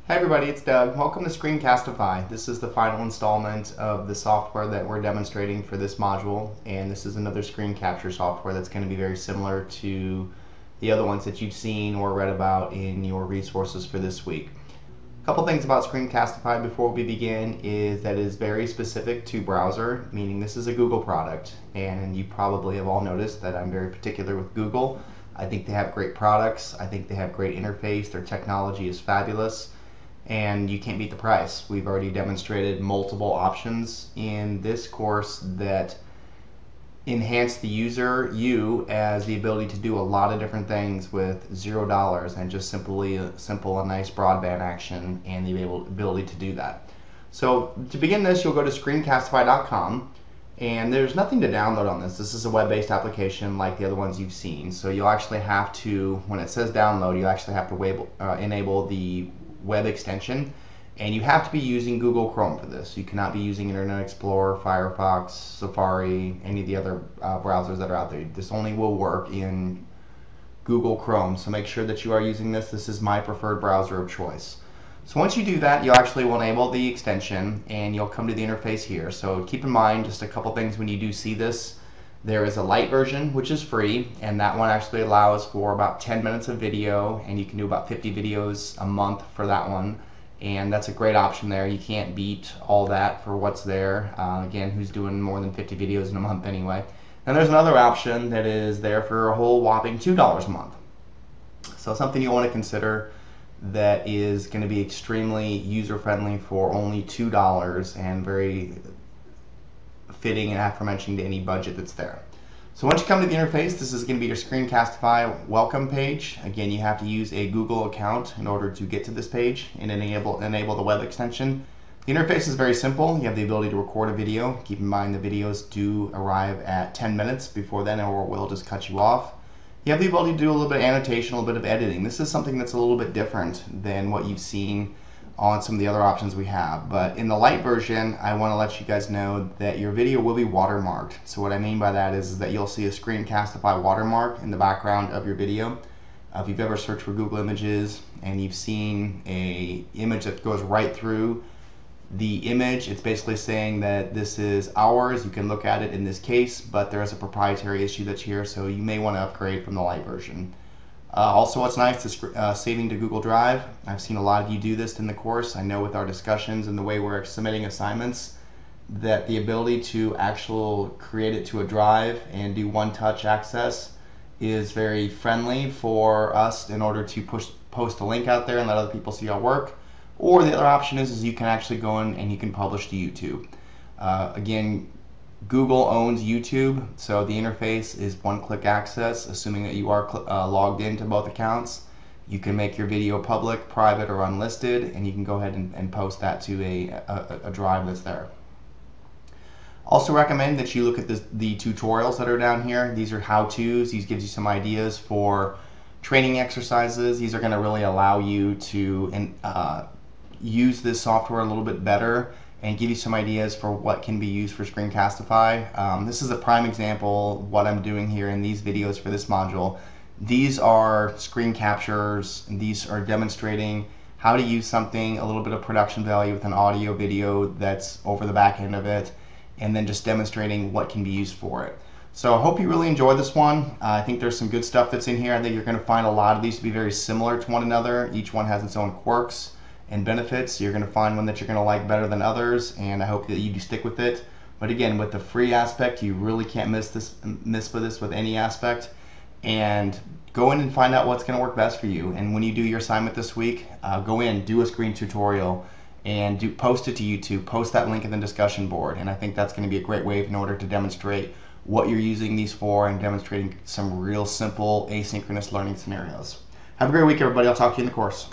Hi everybody, it's Doug. Welcome to Screencastify. This is the final installment of the software that we're demonstrating for this module, and this is another screen capture software that's going to be very similar to the other ones that you've seen or read about in your resources for this week. A couple things about Screencastify before we begin is that it is very specific to browser, meaning this is a Google product, and you probably have all noticed that I'm very particular with Google. I think they have great products. I think they have great interface. Their technology is fabulous. And you can't beat the price. We've already demonstrated multiple options in this course that enhance the user, you, as the ability to do a lot of different things with $0 and just simply a nice broadband action and the ability to do that. So to begin this, you'll go to screencastify.com, and there's nothing to download on this. This is a web-based application like the other ones you've seen. So you'll actually have to, when it says download, you actually have to enable the web extension, and you have to be using Google Chrome for this. You cannot be using Internet Explorer, Firefox, Safari, any of the other browsers that are out there. This only will work in Google Chrome, so make sure that you are using this. This is my preferred browser of choice. So once you do that, you actually will enable the extension and you'll come to the interface here. So keep in mind just a couple things when you do see this. There is a light version, which is free, and that one actually allows for about 10 minutes of video, and you can do about 50 videos a month for that one, and that's a great option there. You can't beat all that for what's there. Again, who's doing more than 50 videos in a month anyway? And there's another option that is there for a whole whopping $2 a month. So something you want to consider that is going to be extremely user-friendly for only $2 and very fitting and aforementioned to any budget that's there. So once you come to the interface, this is going to be your Screencastify welcome page. Again, you have to use a Google account in order to get to this page and enable the web extension. The interface is very simple. You have the ability to record a video. Keep in mind the videos do arrive at 10 minutes. Before then, or we'll just cut you off. You have the ability to do a little bit of annotation, a little bit of editing. This is something that's a little bit different than what you've seen on some of the other options we have. But in the light version, I want to let you guys know that your video will be watermarked. So what I mean by that is that you'll see a Screencastify watermark in the background of your video. If you've ever searched for Google Images and you've seen a image that goes right through the image, it's basically saying that this is ours. You can look at it in this case, but there is a proprietary issue that's here, so you may want to upgrade from the light version. Also, what's nice is saving to Google Drive. I've seen a lot of you do this in the course. I know with our discussions and the way we're submitting assignments that the ability to actually create it to a drive and do one-touch access is very friendly for us in order to post a link out there and let other people see our work. Or the other option is you can actually go in and you can publish to YouTube. Again, Google owns YouTube, so the interface is one-click access, assuming that you are logged into both accounts. You can make your video public, private, or unlisted, and you can go ahead and post that to a drive that's there. Also recommend that you look at the tutorials that are down here. These are how-tos. These gives you some ideas for training exercises. These are going to really allow you to use this software a little bit better and give you some ideas for what can be used for Screencastify. This is a prime example of what I'm doing here in these videos for this module. These are screen captures, and these are demonstrating how to use something, a little bit of production value with an audio video that's over the back end of it, and then just demonstrating what can be used for it. So I hope you really enjoy this one. I think there's some good stuff that's in here. I think you're going to find a lot of these to be very similar to one another. Each one has its own quirks and benefits. You're going to find one that you're going to like better than others, and I hope that you do stick with it. But again, with the free aspect, you really can't miss this with any aspect. And go in and find out what's going to work best for you. And when you do your assignment this week, go in, do a screen tutorial, and post it to YouTube. Post that link in the discussion board. And I think that's going to be a great way in order to demonstrate what you're using these for and demonstrating some real simple asynchronous learning scenarios. Have a great week, everybody. I'll talk to you in the course.